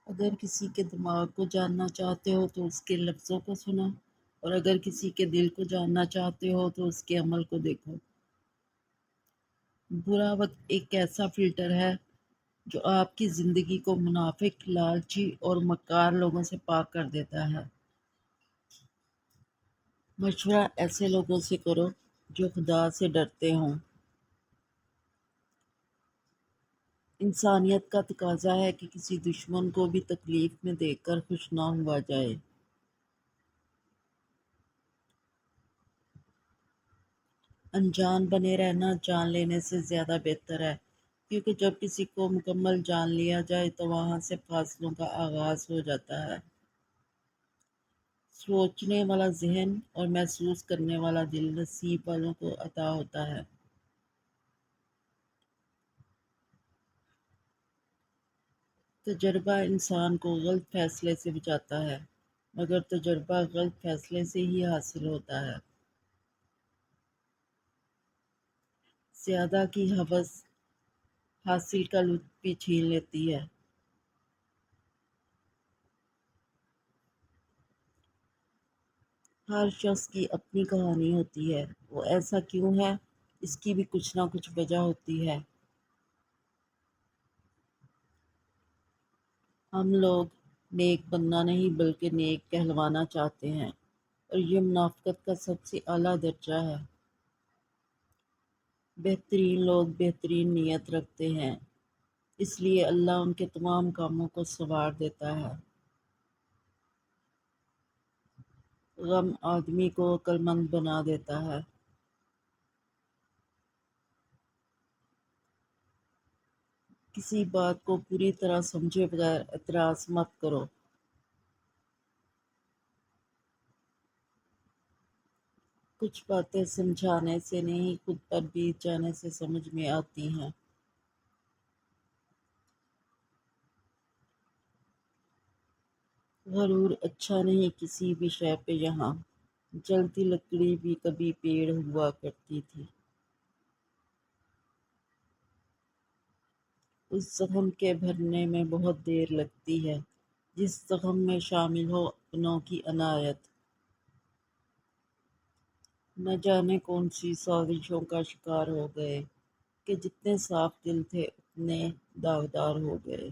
اگر کسی کے دماغ کو جاننا چاہتے ہو تو اس کے لفظوں کو سنو، اور اگر کسی کے دل کو جاننا چاہتے ہو تو اس کے عمل کو دیکھو۔ برا وقت ایک ایسا فلٹر ہے جو آپ کی زندگی کو منافق، لالچی اور مکار لوگوں سے پاک کر دیتا ہے۔ مشورہ ایسے لوگوں سے کرو جو خدا سے ڈرتے ہوں۔ انسانیت کا تقاضا ہے کہ کسی دشمن کو بھی تکلیف میں دیکھ کر خوش نہ ہوا جائے۔ انجان بنے رہنا جان لینے سے زیادہ بہتر ہے، کیونکہ جب کسی کو مکمل جان لیا جائے تو وہاں سے فاصلوں کا آغاز ہو جاتا ہے۔ سوچنے والا ذہن اور محسوس کرنے والا دل نصیب والوں کو عطا ہوتا ہے۔ تجربہ انسان کو غلط فیصلے سے بچاتا ہے، مگر تجربہ غلط فیصلے سے ہی حاصل ہوتا ہے۔ زیادہ کی ہوس حاصل کا لطف بھی چھین لیتی ہے۔ ہر شخص کی اپنی کہانی ہوتی ہے، وہ ایسا کیوں ہے، اس کی بھی کچھ نہ کچھ وجہ ہوتی ہے۔ ہم لوگ نیک بننا نہیں بلکہ نیک کہلوانا چاہتے ہیں، اور یہ منافقت کا سب سے اعلیٰ درجہ ہے۔ بہترین لوگ بہترین نیت رکھتے ہیں، اس لیے اللہ ان کے تمام کاموں کو سنوار دیتا ہے۔ غم آدمی کو عقل مند بنا دیتا ہے۔ کسی بات کو پوری طرح سمجھے بغیر اعتراض مت کرو۔ کچھ باتیں سمجھانے سے نہیں، خود پر بیت جانے سے سمجھ میں آتی ہیں۔ غرور اچھا نہیں کسی بھی شے پہ یہاں، جلتی لکڑی بھی کبھی پیڑ ہوا کرتی تھی۔ اس زخم کے بھرنے میں بہت دیر لگتی ہے جس زخم میں شامل ہو اپنوں کی عنایت۔ نہ جانے کون سی سازشوں کا شکار ہو گئے کہ جتنے صاف دل تھے اتنے داغدار ہو گئے۔